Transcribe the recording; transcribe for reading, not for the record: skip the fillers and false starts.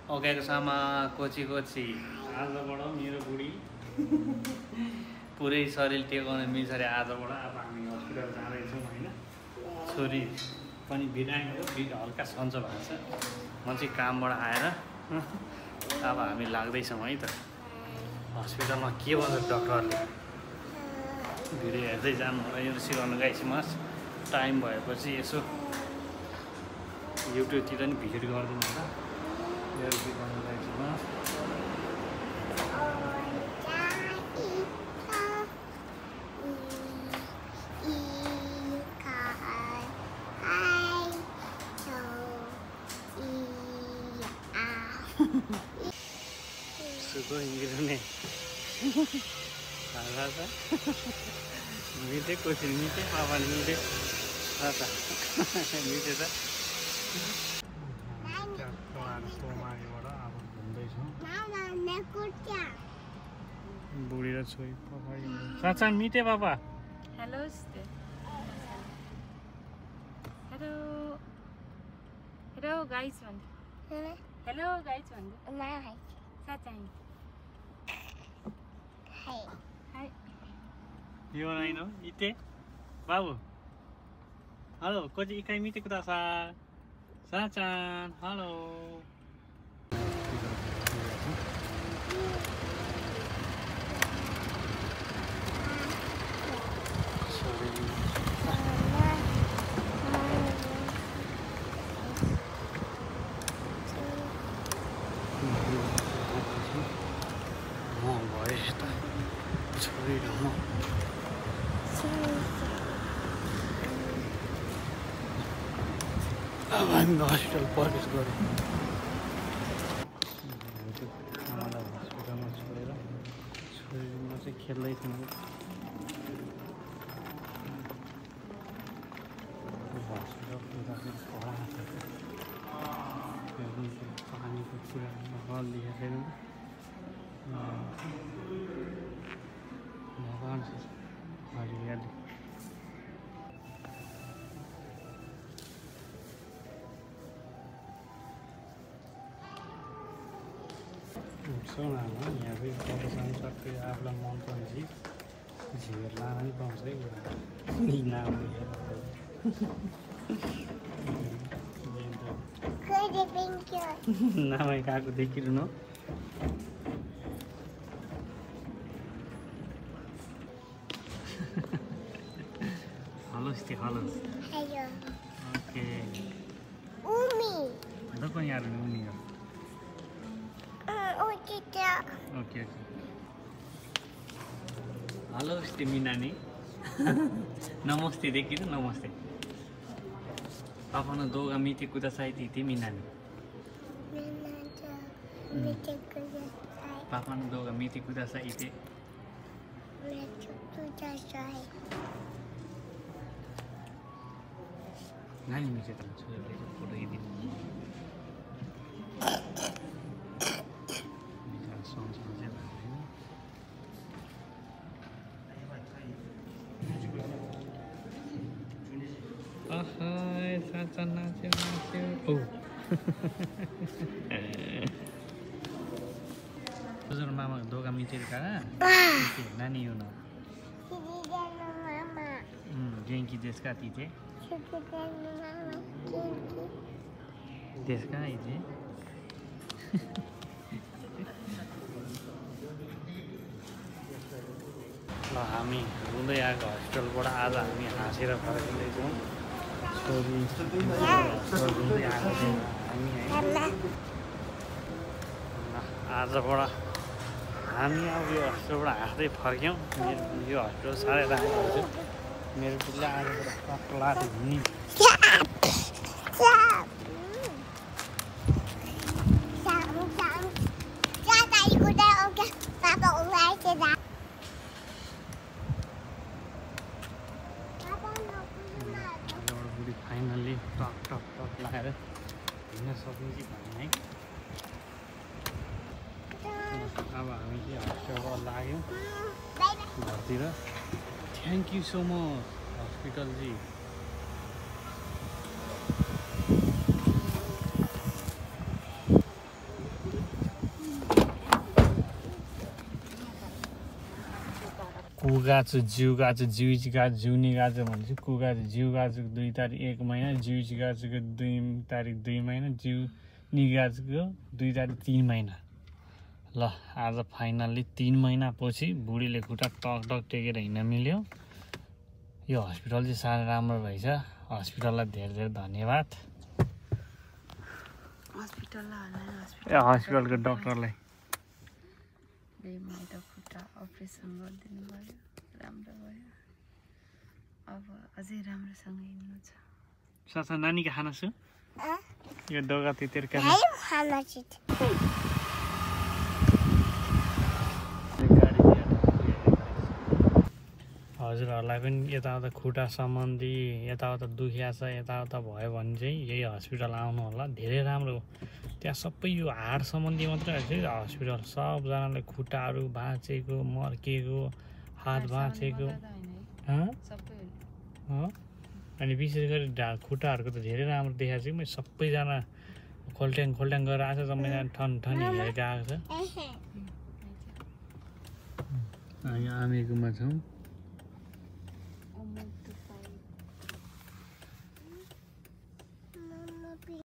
ओकेको सामा कोची आजबाट मेरो बुढी पुरै शरीर टेकाउन मिल्छ अरे। आजबाट अब हामी हस्पिटल जाँदैछौँ होइन। छोरी पनि बिरामीको भिड हल्का सन्चो भएको छ। म चाहिँ कामबाट आएर अब हामी लाग्दैछौँ है त हस्पिटलमा। के भन्छ डक्टरले भिडियो हेर्दै जानु यो सिकाउनु गाइसमास। टाइम भएपछि यसो युट्युबतिर नि भिजिट गरिदिनु होला। यो सिकाउनु गाइसमास। सुको इंग्रने मीठे कुछ मीठे पापा मीठे मीठे त बुढी र छोरी साँच्चा मीठे पापा। हेलो हेलो हेलो गाइस भन्नु। हेलो गाइस भन्नु। साँच्चै हाय हाय यो नाइन हो इते बाबु। हेलो कोची इकाइ मिटे कुदा सा साचान हेलो। अब हामी हस्पिटल प्रवेश गऱ्यौँ। आमालाई हस्पिटलमा छोडेर छोरीमा चाहिँ खेल्दै थियौँ। हस्पिटल पुग्दा चाहिँ पानीको कुरा हल लेखेको भगवान हरियाली। सोना यहाँ चाहिँ प्रदर्शन सबै आफूलाई मनपर्ने चिज झिएर लान पनि पाउँछ है कुरा नामै गएको देखिरहनु। हेलो स्टे हेलो ओके तो कौन यार उमी हो ओके हेलो स्टिमी नानी नमस्ते देखिए नमस्ते पापा ने दो मीठे कुदा साइड थी मीनानी पापा ने दो मीठे कुदा साइड थे नानी मीठे तो फोटो ही दी हजुर मामा दोगा मिटेर कहाँ नानी हो न गेंकी देश का थी थे देश का आई थे ल हामी रुँदै आएको हस्पिटलबाट आज हामी हाँसेर फर्किँदैछौँ। छोरी रुँदै आएको थियौँ हामी है। आजबाट हामी अब यो हस्पिटलबाट हाँस्दै फर्क्यौँ। यो हस्पिटल साह्रै राम्रो हुन्छ। मेरो बुढीले आजबाट पक्ला हिँड्ने फाइनली टक टक टक लगाएर हिँड्न सकिन्छ भन्ने है। अब हामी चाहिँ हस्पिटलबाट लाग्यौँ घरतिर। Thank you so much hospital जी। कुगाछु जिउ गाछु जिउच गाछु जिउनी गाछु भनेपछि कुगाछु जिउ गाछुको 2 तारिक 1 महिना जिउच गाछुको 2 तारिक 2 महिना जिउनी गाछुको 2 तारिक 3 महिना ल आज फाइनल्ली 3 महिना पछि बुढीले खुट्टा टक टक टेकेर हिँड्न मिल्यो यो हस्पिटल चाहिँ साह्रै राम्रो रहेछ हस्पिटललाई धेरै धेरै धन्यवाद हस्पिटलको डाक्टरलाई मेरो खुट्टा अपरेसन गरिदिनु भयो राम्रो भयो अब अझै राम्रोसँग हिँड्नु छ सासा नानीको खाना छु यो डोगा तितेर खाना हजुरहरूलाई पनि यताउता खुट्टा सम्बन्धी यताउता दुखिया छ यताउता भयो भने चाहिँ यही हस्पिटल आउनु होला धेरै राम्रो हो त्यहाँ सबै यो हाड सम्बन्धी मात्रै हस्पिटल सबजनाले खुट्टाहरू भाँचेको मर्किएको हात भाँचेको अनि विशेष गरी खुट्टाहरूको त धेरै राम्रो देखाएको छु मैले सबैजना खोल्ट्याङ गरेर आएको छ सबैजना ठन हेरेर आएको छ हामी आमेकोमा छौँ